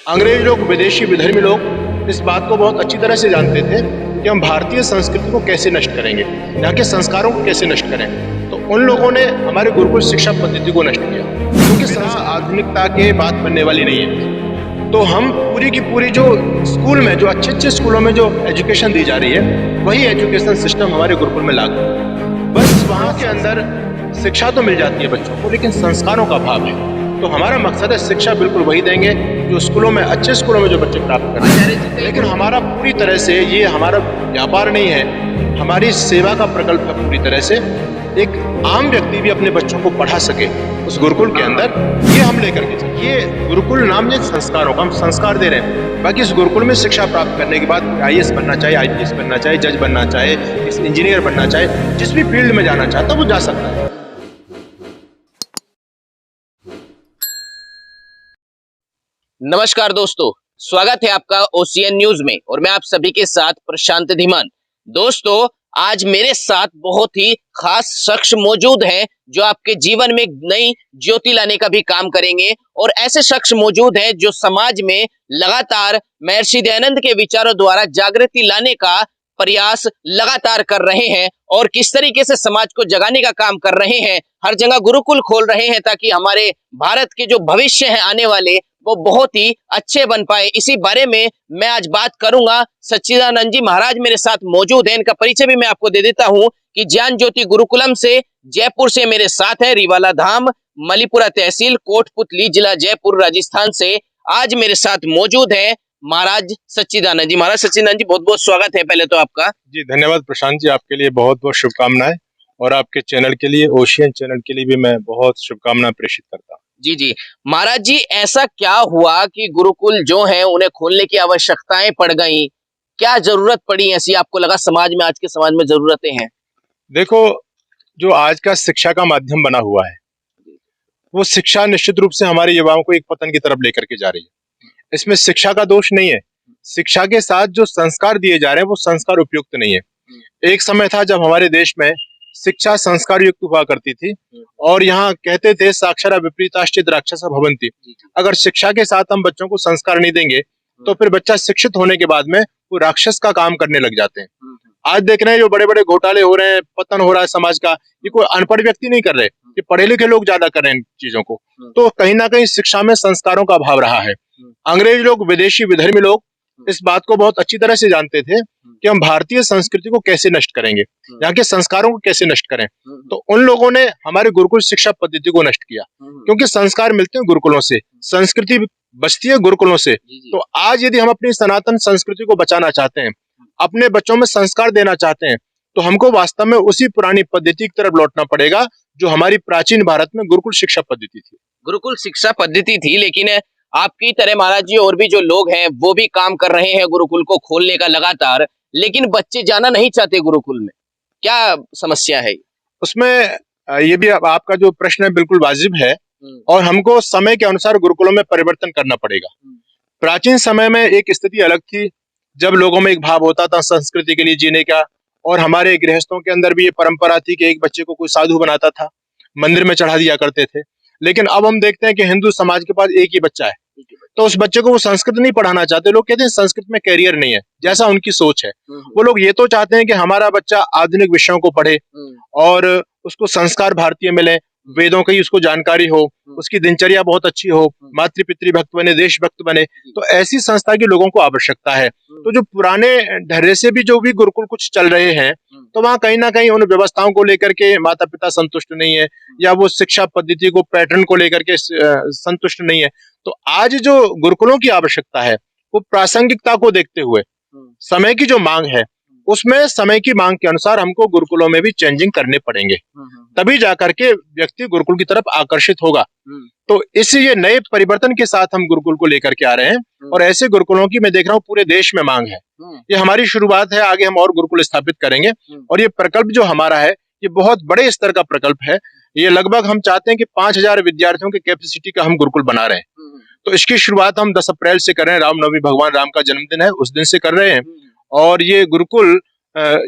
अंग्रेज लोग, विदेशी विधर्मी लोग इस बात को बहुत अच्छी तरह से जानते थे कि हम भारतीय संस्कृति को कैसे नष्ट करेंगे, यहाँ के संस्कारों को कैसे नष्ट करें। तो उन लोगों ने हमारे गुरुकुल शिक्षा पद्धति को नष्ट किया, क्योंकि आधुनिकता के बात बनने वाली नहीं है। तो हम पूरी की पूरी जो स्कूल में, जो अच्छे अच्छे स्कूलों में जो एजुकेशन दी जा रही है, वही एजुकेशन सिस्टम हमारे गुरुकुल में लागू। बस वहाँ के अंदर शिक्षा तो मिल जाती है बच्चों को, लेकिन संस्कारों का अभाव है। तो हमारा मकसद है शिक्षा बिल्कुल वही देंगे जो स्कूलों में, अच्छे स्कूलों में जो बच्चे प्राप्त कर रहे हैं। लेकिन हमारा पूरी तरह से ये हमारा व्यापार नहीं है, हमारी सेवा का प्रकल्प है पूरी तरह से। एक आम व्यक्ति भी अपने बच्चों को पढ़ा सके उस गुरुकुल के अंदर, ये हम लेकर के ये गुरुकुल नाम है संस्कारों का, हम संस्कार दे रहे हैं। बाकी इस गुरुकुल में शिक्षा प्राप्त करने के बाद IAS बनना चाहे, IPS बनना चाहे, जज बनना चाहे, इंजीनियर बनना चाहे, जिस भी फील्ड में जाना चाहता है वो जा सकता है। नमस्कार दोस्तों, स्वागत है आपका OCN न्यूज में और मैं आप सभी के साथ प्रशांत धीमान। दोस्तों, आज मेरे साथ बहुत ही खास शख्स मौजूद हैं जो आपके जीवन में नई ज्योति लाने का भी काम करेंगे। और ऐसे शख्स मौजूद हैं जो समाज में लगातार महर्षि दयानंद के विचारों द्वारा जागृति लाने का प्रयास लगातार कर रहे हैं और किस तरीके से समाज को जगाने का काम कर रहे हैं। हर जगह गुरुकुल खोल रहे हैं ताकि हमारे भारत के जो भविष्य हैं आने वाले, वो बहुत ही अच्छे बन पाए। इसी बारे में मैं आज बात करूंगा। सच्चिदानंद जी महाराज मेरे साथ मौजूद हैं, इनका परिचय भी मैं आपको दे देता हूं कि ज्ञान ज्योति गुरुकुलम से जयपुर से मेरे साथ है, रिवाला धाम, मलीपुरा तहसील, कोटपुतली जिला, जयपुर राजस्थान से आज मेरे साथ मौजूद है महाराज सच्चिदानंद जी। महाराज सच्चिदानंद जी, बहुत बहुत स्वागत है पहले तो आपका। जी धन्यवाद प्रशांत जी, आपके लिए बहुत बहुत शुभकामनाएं और आपके चैनल के लिए, ओशियन चैनल के लिए भी मैं बहुत शुभकामनाएं प्रेषित करता हूँ। जी जी महाराज जी, ऐसा क्या हुआ कि गुरुकुल जो है उन्हें खोलने की आवश्यकताएं पड़ गई? क्या जरूरत पड़ी ऐसी आपको लगा समाज में, आज के समाज में जरूरतें हैं? देखो, जो आज का शिक्षा का माध्यम बना हुआ है, वो शिक्षा निश्चित रूप से हमारे युवाओं को एक पतन की तरफ लेकर के जा रही है। इसमें शिक्षा का दोष नहीं है, शिक्षा के साथ जो संस्कार दिए जा रहे हैं वो संस्कार उपयुक्त नहीं है। एक समय था जब हमारे देश में शिक्षा संस्कार युक्त हुआ करती थी और यहाँ कहते थे साक्षरा विपरीताश्चित राक्षसा भवन्ति। अगर शिक्षा के साथ हम बच्चों को संस्कार नहीं देंगे तो फिर बच्चा शिक्षित होने के बाद में वो राक्षस का काम करने लग जाते हैं। आज देख रहे हैं जो बड़े बड़े घोटाले हो रहे हैं, पतन हो रहा है समाज का, ये कोई अनपढ़ व्यक्ति नहीं कर रहे, ये पढ़े लिखे लोग ज्यादा कर रहे हैं इन चीजों को। तो कहीं ना कहीं शिक्षा में संस्कारों का अभाव रहा है। अंग्रेज लोग, विदेशी विधर्मी लोग इस बात को बहुत अच्छी तरह से जानते थे कि हम भारतीय संस्कृति को कैसे नष्ट करेंगे, यहाँ के संस्कारों को कैसे नष्ट करें। तो उन लोगों ने हमारे गुरुकुल शिक्षा पद्धति को नष्ट किया, क्योंकि संस्कार मिलते हैं गुरुकुलों से, संस्कृति बचती है गुरुकुलों से। तो आज यदि हम अपनी सनातन संस्कृति को बचाना चाहते हैं, अपने बच्चों में संस्कार देना चाहते हैं, तो हमको वास्तव में उसी पुरानी पद्धति की तरफ लौटना पड़ेगा जो हमारी प्राचीन भारत में गुरुकुल शिक्षा पद्धति थी। गुरुकुल शिक्षा पद्धति थी, लेकिन आपकी तरह महाराज जी और भी जो लोग हैं वो भी काम कर रहे हैं गुरुकुल को खोलने का लगातार, लेकिन बच्चे जाना नहीं चाहते गुरुकुल में। क्या समस्या है उसमें? ये भी आपका जो प्रश्न है बिल्कुल वाजिब है और हमको समय के अनुसार गुरुकुलों में परिवर्तन करना पड़ेगा। प्राचीन समय में एक स्थिति अलग थी, जब लोगों में एक भाव होता था संस्कृति के लिए जीने का, और हमारे गृहस्थों के अंदर भी ये परंपरा थी कि एक बच्चे को कोई साधु बनाता था, मंदिर में चढ़ा दिया करते थे। लेकिन अब हम देखते हैं कि हिंदू समाज के पास एक ही बच्चा है, तो उस बच्चे को वो संस्कृत नहीं पढ़ाना चाहते। लोग कहते हैं संस्कृत में कैरियर नहीं है, जैसा उनकी सोच है। वो लोग ये तो चाहते हैं कि हमारा बच्चा आधुनिक विषयों को पढ़े और उसको संस्कार भारतीय मिले, वेदों की उसको जानकारी हो, उसकी दिनचर्या बहुत अच्छी हो, मातृ पितृ भक्त बने, देशभक्त बने। तो ऐसी संस्था की लोगों को आवश्यकता है। तो जो पुराने ढर्रे से भी जो भी गुरुकुल कुछ चल रहे हैं, तो वहाँ कहीं ना कहीं उन व्यवस्थाओं को लेकर के माता पिता संतुष्ट नहीं है, या वो शिक्षा पद्धति को, पैटर्न को लेकर के संतुष्ट नहीं है। तो आज जो गुरुकुलों की आवश्यकता है वो प्रासंगिकता को देखते हुए, समय की जो मांग है उसमें समय की मांग के अनुसार हमको गुरुकुलों में भी चेंजिंग करने पड़ेंगे, तभी जाकर के व्यक्ति गुरुकुल की तरफ आकर्षित होगा। तो ये नए परिवर्तन के साथ हम गुरुकुल को लेकर के आ रहे हैं और ऐसे गुरुकुलों की मैं देख रहा हूँ पूरे देश में मांग है। ये हमारी शुरुआत है, आगे हम और गुरुकुल स्थापित करेंगे और ये प्रकल्प जो हमारा है ये बहुत बड़े स्तर का प्रकल्प है। ये लगभग हम चाहते हैं कि 5000 विद्यार्थियों की कैपेसिटी का हम गुरुकुल बना रहे हैं। तो इसकी शुरुआत हम 10 अप्रैल से कर रहे हैं, रामनवमी, भगवान राम का जन्मदिन है, उस दिन से कर रहे हैं। और ये गुरुकुल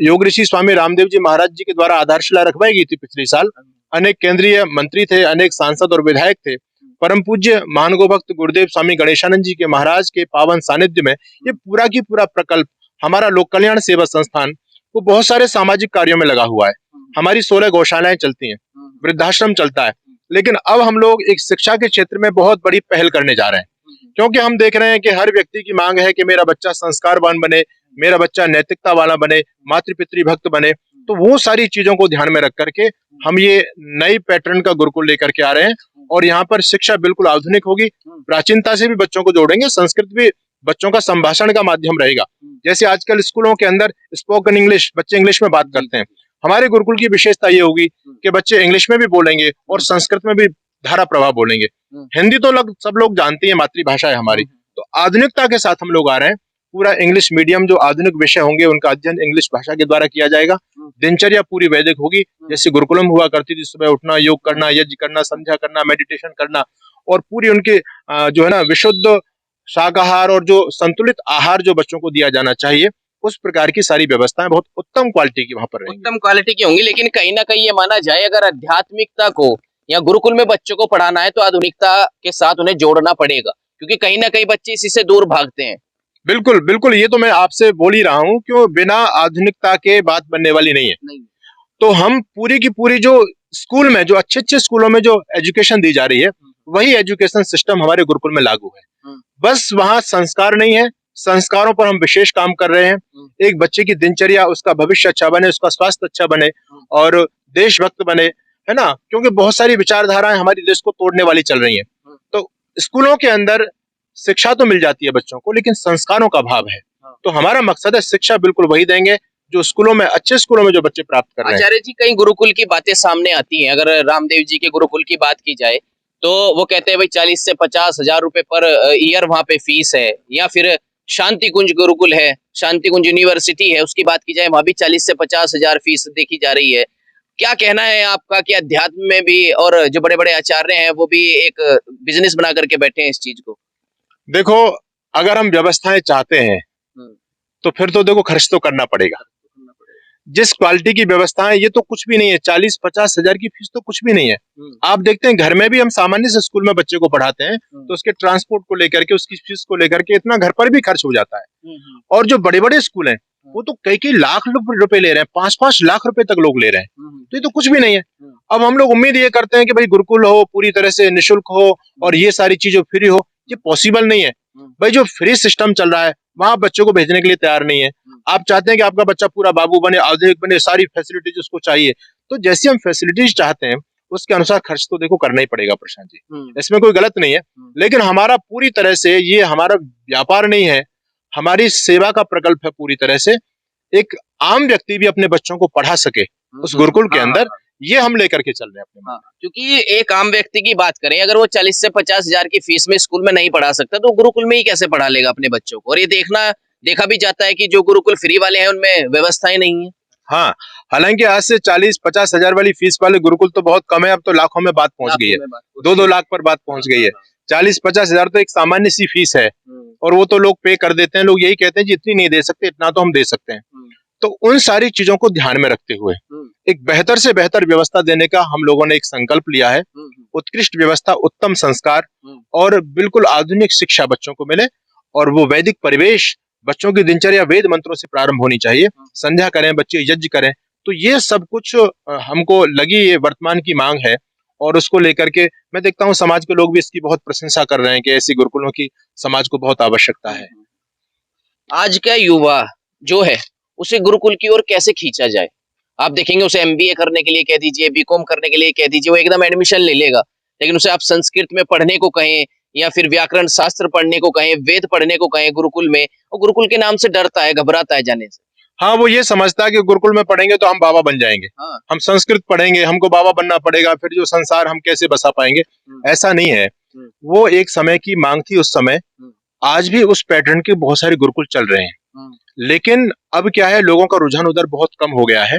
योग ऋषि स्वामी रामदेव जी महाराज जी के द्वारा आधारशिला रखवाई गई थी पिछले साल। अनेक केंद्रीय मंत्री थे, अनेक सांसद और विधायक थे, परम पूज्य महानगो भक्त गुरुदेव स्वामी गणेशानंद जी के महाराज के पावन सानिध्य में ये पूरा की पूरा प्रकल्प हमारा लोक कल्याण सेवा संस्थान वो बहुत सारे सामाजिक कार्यों में लगा हुआ है। हमारी 16 गौशालाएं चलती हैं, वृद्धाश्रम चलता है, लेकिन अब हम लोग एक शिक्षा के क्षेत्र में बहुत बड़ी पहल करने जा रहे हैं, क्योंकि हम देख रहे हैं कि हर व्यक्ति की मांग है कि मेरा बच्चा संस्कारवान बने, मेरा बच्चा नैतिकता वाला बने, मातृ भक्त बने। तो वो सारी चीजों को ध्यान में रख करके हम ये नई पैटर्न का गुरुकुल लेकर के आ रहे हैं और यहाँ पर शिक्षा बिल्कुल आधुनिक होगी। प्राचीनता से भी बच्चों को जोड़ेंगे, संस्कृत भी बच्चों का संभाषण का माध्यम रहेगा। जैसे आजकल स्कूलों के अंदर स्पोकन इंग्लिश, बच्चे इंग्लिश में बात करते हैं, हमारे गुरुकुल की विशेषता ये होगी कि बच्चे इंग्लिश में भी बोलेंगे और संस्कृत में भी धारा प्रवाह बोलेंगे। हिंदी तो सब लोग जानते हैं, मातृभाषा है हमारी। तो आधुनिकता के साथ हम लोग आ रहे हैं। पूरा इंग्लिश मीडियम, जो आधुनिक विषय होंगे उनका अध्ययन इंग्लिश भाषा के द्वारा किया जाएगा। दिनचर्या पूरी वैदिक होगी, जैसे गुरुकुलम हुआ करती थी, सुबह उठना, योग करना, यज्ञ करना, संध्या करना, मेडिटेशन करना, और पूरी उनके जो है ना विशुद्ध शाकाहार और जो संतुलित आहार जो बच्चों को दिया जाना चाहिए, उस प्रकार की सारी व्यवस्थाएं बहुत उत्तम क्वालिटी की वहां पर रहेंगी। उत्तम क्वालिटी की होंगी, लेकिन कहीं ना कहीं ये माना जाए अगर आध्यात्मिकता को या गुरुकुल में बच्चों को पढ़ाना है तो आधुनिकता के साथ उन्हें जोड़ना पड़ेगा, क्योंकि कहीं ना कहीं बच्चे इसी से दूर भागते हैं। बिल्कुल बिल्कुल, ये तो मैं आपसे बोल ही रहा हूँ, क्यों बिना आधुनिकता के बात बनने वाली नहीं है। तो हम पूरी की पूरी जो स्कूल में, जो अच्छे अच्छे स्कूलों में जो एजुकेशन दी जा रही है, वही एजुकेशन सिस्टम हमारे गुरुकुल में लागू है। बस वहाँ संस्कार नहीं है, संस्कारों पर हम विशेष काम कर रहे हैं। एक बच्चे की दिनचर्या, उसका भविष्य अच्छा बने, उसका स्वास्थ्य अच्छा बने और देशभक्त बने, है ना, क्योंकि बहुत सारी विचारधाराएं हमारे देश को तोड़ने वाली चल रही हैं। तो स्कूलों के अंदर शिक्षा तो मिल जाती है बच्चों को, लेकिन संस्कारों का अभाव है। तो हमारा मकसद है शिक्षा बिल्कुल वही देंगे जो स्कूलों में, अच्छे स्कूलों में जो बच्चे प्राप्त कर रहे हैं। आचार्य जी, कई गुरुकुल की बातें सामने आती हैं। अगर रामदेव जी के गुरुकुल की बात की जाए तो वो कहते हैं भाई 40 से 50 हजार रुपए पर ईयर वहां पे फीस है, या फिर शांति कुंज गुरुकुल है, शांति कुंज यूनिवर्सिटी है, उसकी बात की जाए वहां भी 40 से 50 हजार फीस देखी जा रही है। क्या कहना है आपका कि अध्यात्म में भी और जो बड़े बड़े आचार्य हैं वो भी एक बिजनेस बना करके बैठे हैं इस चीज को? देखो, अगर हम व्यवस्थाएं चाहते हैं तो फिर तो देखो खर्च तो करना पड़ेगा। जिस क्वालिटी की व्यवस्थाएं, ये तो कुछ भी नहीं है। 40-50 हजार की फीस तो कुछ भी नहीं है। आप देखते हैं घर में भी हम सामान्य से स्कूल में बच्चे को पढ़ाते हैं तो उसके ट्रांसपोर्ट को लेकर के, उसकी फीस को लेकर के इतना घर पर भी खर्च हो जाता है। और जो बड़े बड़े स्कूल हैं वो तो कई लाख रुपए ले रहे हैं, 5-5 लाख रुपए तक लोग ले रहे हैं। तो ये तो कुछ भी नहीं है। अब हम लोग उम्मीद ये करते हैं कि भाई गुरुकुल हो, पूरी तरह से निःशुल्क हो और ये सारी चीजें फ्री हो, ये पॉसिबल नहीं है। भाई जो फ्री सिस्टम चल रहा है वहां बच्चों को भेजने के लिए तैयार नहीं है। आप चाहते हैं कि आपका बच्चा पूरा बाबू बने, आधुनिक बने, सारी फैसिलिटीज उसको चाहिए, तो जैसी हम फैसिलिटीज चाहते हैं उसके अनुसार खर्च तो देखो करना ही पड़ेगा प्रशांत जी, इसमें कोई गलत नहीं है। लेकिन हमारा पूरी तरह से, ये हमारा व्यापार नहीं है, हमारी सेवा का प्रकल्प है पूरी तरह से। एक आम व्यक्ति भी अपने बच्चों को पढ़ा सके उस गुरुकुल के अंदर, ये हम लेकर के चल रहे हैं अपने। क्योंकि एक आम व्यक्ति की बात करें, अगर वो 40 से 50 हजार की फीस में स्कूल में नहीं पढ़ा सकता तो गुरुकुल में ही कैसे पढ़ा लेगा अपने बच्चों को? और ये देखा भी जाता है कि जो गुरुकुल फ्री वाले हैं उनमें व्यवस्थाएं नहीं है। हाँ, हालांकि आज से 40-50 हजार वाली फीस वाले गुरुकुल तो बहुत कम है, अब तो लाखों में बात पहुंच गई है, 2-2 लाख पर बात पहुंच गई है। 40-50 हजार तो एक सामान्य सी फीस है और वो तो लोग पे कर देते हैं। लोग यही कहते हैं जी इतनी नहीं दे सकते, इतना तो हम दे सकते हैं। तो उन सारी चीजों को ध्यान में रखते हुए एक बेहतर से बेहतर व्यवस्था देने का हम लोगों ने एक संकल्प लिया है। उत्कृष्ट व्यवस्था, उत्तम संस्कार और बिल्कुल आधुनिक शिक्षा बच्चों को मिले, और वो वैदिक परिवेश, बच्चों की दिनचर्या वेद मंत्रों से प्रारंभ होनी चाहिए। संध्या करें, बच्चे यज्ञ करें, तो ये सब कुछ हमको लगी, ये वर्तमान की मांग है। और उसको लेकर के मैं देखता हूँ समाज के लोग भी इसकी बहुत प्रशंसा कर रहे हैं कि ऐसी गुरुकुलों की समाज को बहुत आवश्यकता है। आज का युवा जो है उसे गुरुकुल की ओर कैसे खींचा जाए? आप देखेंगे उसे एमबीए करने के लिए कह दीजिए, बीकॉम करने के लिए कह दीजिए, वो एकदम एडमिशन ले लेगा। लेकिन उसे आप संस्कृत में पढ़ने को कहें या फिर व्याकरण शास्त्र पढ़ने को कहें, वेद पढ़ने को कहें गुरुकुल में, और गुरुकुल के नाम से डरता है, घबराता है जाने से। हाँ, वो ये समझता है कि गुरुकुल में पढ़ेंगे तो हम बाबा बन जाएंगे। हम संस्कृत पढ़ेंगे, हमको बाबा बनना पड़ेगा, फिर जो संसार हम कैसे बसा पाएंगे। ऐसा नहीं है। वो एक समय की मांग थी उस समय, आज भी उस पैटर्न के बहुत सारे गुरुकुल चल रहे हैं। लेकिन अब क्या है, लोगों का रुझान उधर बहुत कम हो गया है,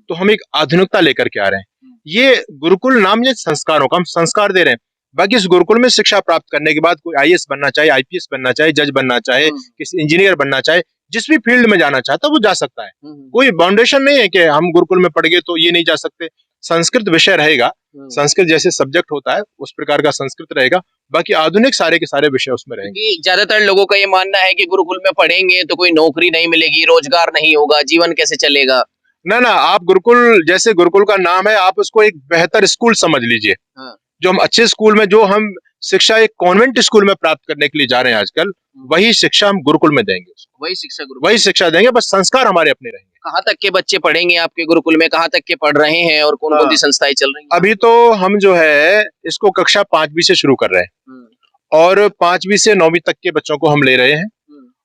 तो हम एक आधुनिकता लेकर के आ रहे हैं। ये गुरुकुल नाम, ये संस्कारों का हम संस्कार दे रहे हैं। बाकी इस गुरुकुल में शिक्षा प्राप्त करने के बाद कोई आईएएस बनना चाहे, आईपीएस बनना चाहे, जज बनना चाहे, किसी इंजीनियर बनना चाहे, जिस भी फील्ड में जाना चाहता है वो जा सकता है। कोई बाउंडेशन नहीं है कि हम गुरुकुल में पढ़ गए तो ये नहीं जा सकते। संस्कृत विषय रहेगा, संस्कृत जैसे सब्जेक्ट होता है उस प्रकार का संस्कृत रहेगा, बाकी आधुनिक सारे के सारे विषय उसमें रहेंगे। कि ज्यादातर लोगों का ये मानना है कि गुरुकुल में पढ़ेंगे तो कोई नौकरी नहीं मिलेगी, रोजगार नहीं होगा, जीवन कैसे चलेगा। ना ना, आप गुरुकुल, जैसे गुरुकुल का नाम है, आप उसको एक बेहतर स्कूल समझ लीजिए। हाँ। जो हम अच्छे स्कूल में, जो हम शिक्षा एक कॉन्वेंट स्कूल में प्राप्त करने के लिए जा रहे हैं आजकल, वही शिक्षा हम गुरुकुल में देंगे। वही शिक्षा देंगे, बस संस्कार हमारे अपने रहेंगे। कहाँ तक के बच्चे पढ़ेंगे आपके गुरुकुल में, कहाँ तक के पढ़ रहे हैं और कौन कौन सी संस्थाएं चल रही हैं? अभी तो हम जो है इसको कक्षा 5वीं से शुरू कर रहे हैं और 5वीं से 9वीं तक के बच्चों को हम ले रहे हैं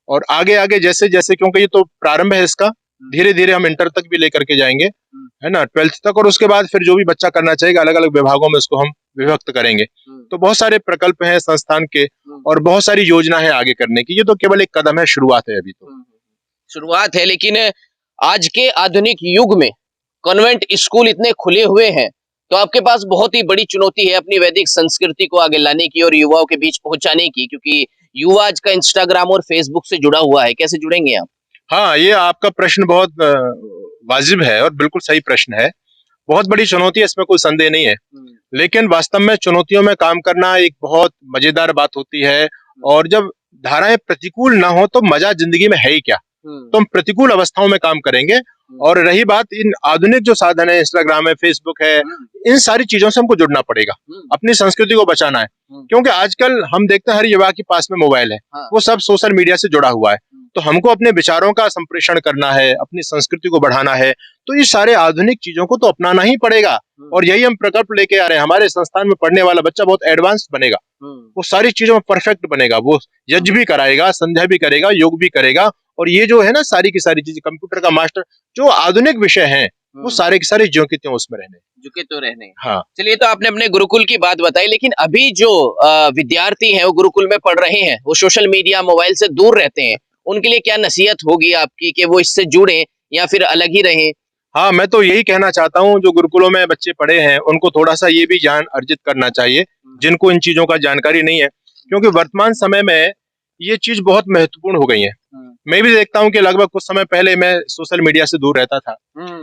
और आगे आगे जैसे जैसे, क्योंकि ये तो प्रारंभ है इसका, धीरे धीरे हम इंटर तक भी लेकर के जाएंगे, है ना, 12th तक, और उसके बाद फिर जो भी बच्चा करना चाहेगा अलग अलग विभागों में उसको हम विभक्त करेंगे। तो बहुत सारे प्रकल्प हैं संस्थान के और बहुत सारी योजना है आगे करने की। ये तो केवल एक कदम है, शुरुआत है, अभी तो शुरुआत है। लेकिन आज के आधुनिक युग में कॉन्वेंट स्कूल इतने खुले हुए हैं, तो आपके पास बहुत ही बड़ी चुनौती है अपनी वैदिक संस्कृति को आगे लाने की और युवाओं के बीच पहुंचाने की, क्योंकि युवा आज का इंस्टाग्राम और फेसबुक से जुड़ा हुआ है। कैसे जुड़ेंगे आप? हाँ, ये आपका प्रश्न बहुत वाजिब है और बिल्कुल सही प्रश्न है। बहुत बड़ी चुनौती है, इसमें कोई संदेह नहीं है, लेकिन वास्तव में चुनौतियों में काम करना एक बहुत मजेदार बात होती है। और जब धाराएं प्रतिकूल ना हो तो मजा जिंदगी में है ही क्या। तो हम प्रतिकूल अवस्थाओं में काम करेंगे। और रही बात इन आधुनिक जो साधन है, इंस्टाग्राम है, फेसबुक है, इन सारी चीजों से हमको जुड़ना पड़ेगा, अपनी संस्कृति को बचाना है। क्योंकि आजकल हम देखते हैं हर युवा के पास में मोबाइल है, वो सब सोशल मीडिया से जुड़ा हुआ है। तो हमको अपने विचारों का संप्रेषण करना है, अपनी संस्कृति को बढ़ाना है, तो ये सारे आधुनिक चीजों को तो अपनाना ही पड़ेगा। और यही हम प्रकल्प लेके आ रहे हैं। हमारे संस्थान में पढ़ने वाला बच्चा बहुत एडवांस बनेगा, वो सारी चीजों में परफेक्ट बनेगा, वो यज्ञ भी कराएगा, संध्या भी करेगा, योग भी करेगा। और ये जो है ना सारी की सारी चीजें, कंप्यूटर का मास्टर, जो आधुनिक विषय हैं, वो सारे के सारे ज्यों के त्यों उसमें रहने, झुके तो रहने। हाँ। चलिए, तो आपने अपने गुरुकुल की बात बताई, लेकिन अभी जो विद्यार्थी हैं वो गुरुकुल में पढ़ रहे हैं, वो सोशल मीडिया, मोबाइल से दूर रहते हैं, उनके लिए क्या नसीहत होगी आपकी कि वो इससे जुड़े या फिर अलग ही रहें? हाँ, मैं तो यही कहना चाहता हूँ, जो गुरुकुलों में बच्चे पढ़े हैं उनको थोड़ा सा ये भी ज्ञान अर्जित करना चाहिए, जिनको इन चीजों का जानकारी नहीं है, क्योंकि वर्तमान समय में ये चीज बहुत महत्वपूर्ण हो गई है। मैं भी देखता हूँ कि लगभग कुछ समय पहले मैं सोशल मीडिया से दूर रहता था,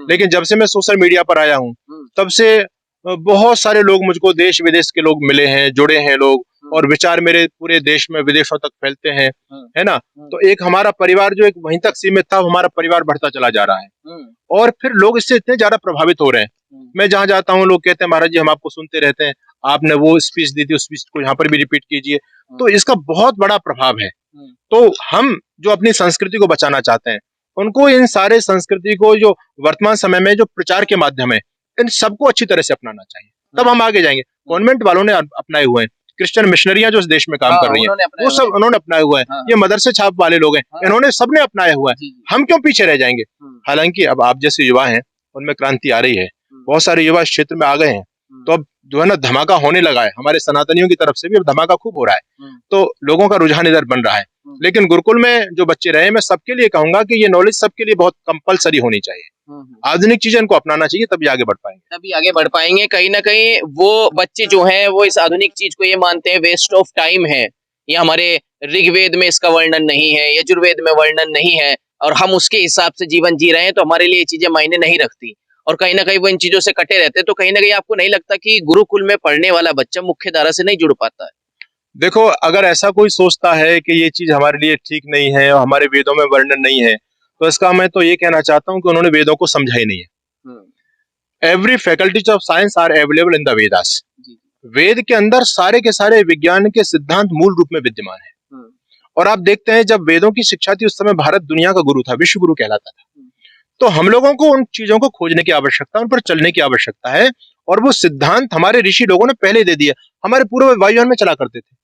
लेकिन जब से मैं सोशल मीडिया पर आया हूँ तब से बहुत सारे लोग मुझको, देश विदेश के लोग मिले हैं, जुड़े हैं लोग, और विचार मेरे पूरे देश में, विदेशों तक फैलते हैं, है ना। तो एक हमारा परिवार जो एक वहीं तक सीमित था, हमारा परिवार बढ़ता चला जा रहा है और फिर लोग इससे इतने ज्यादा प्रभावित हो रहे हैं। मैं जहां जाता हूँ लोग कहते हैं, महाराज जी हम आपको सुनते रहते हैं, आपने वो स्पीच दी थी, उस स्पीच को यहाँ पर भी रिपीट कीजिए। तो इसका बहुत बड़ा प्रभाव है। तो हम जो अपनी संस्कृति को बचाना चाहते हैं, उनको इन सारे संस्कृति को जो वर्तमान समय में जो प्रचार के माध्यम है, इन सबको अच्छी तरह से अपनाना चाहिए, तब हम आगे जाएंगे। कॉन्वेंट वालों ने अपनाए हुए हैं, क्रिश्चियन मिशनरियां जो इस देश में काम कर रही हैं, वो सब उन्होंने अपनाए हुए हैं। ये मदरसे छाप वाले लोग हैं, इन्होंने सबने अपनाया हुआ है। हम क्यों पीछे रह जाएंगे? हालांकि अब आप जैसे युवा हैं, उनमें क्रांति आ रही है, बहुत सारे युवा इस क्षेत्र में आ गए हैं, तो अब जो है ना धमाका होने लगा है। हमारे सनातनियों की तरफ से भी अब धमाका खूब हो रहा है, तो लोगों का रुझान इधर बन रहा है। लेकिन गुरुकुल में जो बच्चे रहे, मैं सबके लिए कहूंगा कि ये नॉलेज सबके लिए बहुत कंपलसरी होनी चाहिए। आधुनिक चीजें इनको अपनाना चाहिए, तभी आगे बढ़ पाएंगे। कहीं ना कहीं वो बच्चे जो हैं वो इस आधुनिक चीज को ये मानते हैं वेस्ट ऑफ टाइम है, ये हमारे ऋग्वेद में इसका वर्णन नहीं है, यजुर्वेद में वर्णन नहीं है, और हम उसके हिसाब से जीवन जी रहे हैं, तो हमारे लिए ये चीजें मायने नहीं रखती। और कहीं ना कहीं वो इन चीजों से कटे रहते हैं। तो कहीं ना कहीं आपको नहीं लगता कि गुरुकुल में पढ़ने वाला बच्चा मुख्य धारा से नहीं जुड़ पाता है? देखो, अगर ऐसा कोई सोचता है कि ये चीज हमारे लिए ठीक नहीं है और हमारे वेदों में वर्णन नहीं है, तो इसका मैं तो ये कहना चाहता हूँ कि उन्होंने वेदों को समझा ही नहीं है। Every faculties of science are available in the Vedas. Veda के अंदर सारे के सारे विज्ञान के सिद्धांत मूल रूप में विद्यमान है। और आप देखते हैं, जब वेदों की शिक्षा थी उस समय भारत दुनिया का गुरु था, विश्व गुरु कहलाता था। तो हम लोगों को उन चीजों को खोजने की आवश्यकता, उन पर चलने की आवश्यकता है। और वो सिद्धांत हमारे ऋषि लोगों ने पहले दे दिया, हमारे पूर्व वायुयान में चला करते थे।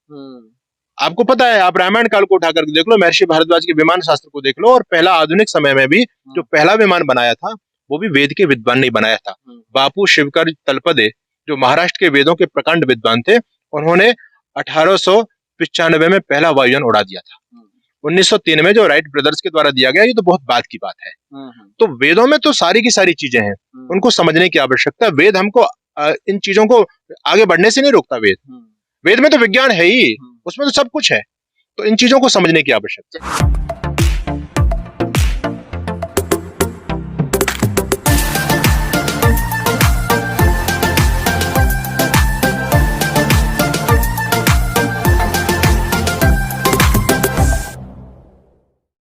आपको पता है, आप रामायण काल को उठाकर देख लो, महर्षि भारद्वाज के विमान शास्त्र को देख लो, और पहला आधुनिक समय में भी जो पहला विमान बनाया था वो भी वेद के विद्वान ने बनाया था। बापू शिवकर तलपदे, जो महाराष्ट्र के वेदों के प्रकांड विद्वान थे, उन्होंने 1895 में पहला वायुयान उड़ा दिया था। 1903 में जो राइट ब्रदर्स के द्वारा दिया गया, ये तो बहुत बात की बात है। तो वेदों में तो सारी की सारी चीजें हैं, उनको समझने की आवश्यकता। वेद हमको इन चीजों को आगे बढ़ने से नहीं रोकता। वेद में तो विज्ञान है ही, उसमें तो सब कुछ है, तो इन चीजों को समझने की आवश्यकता है।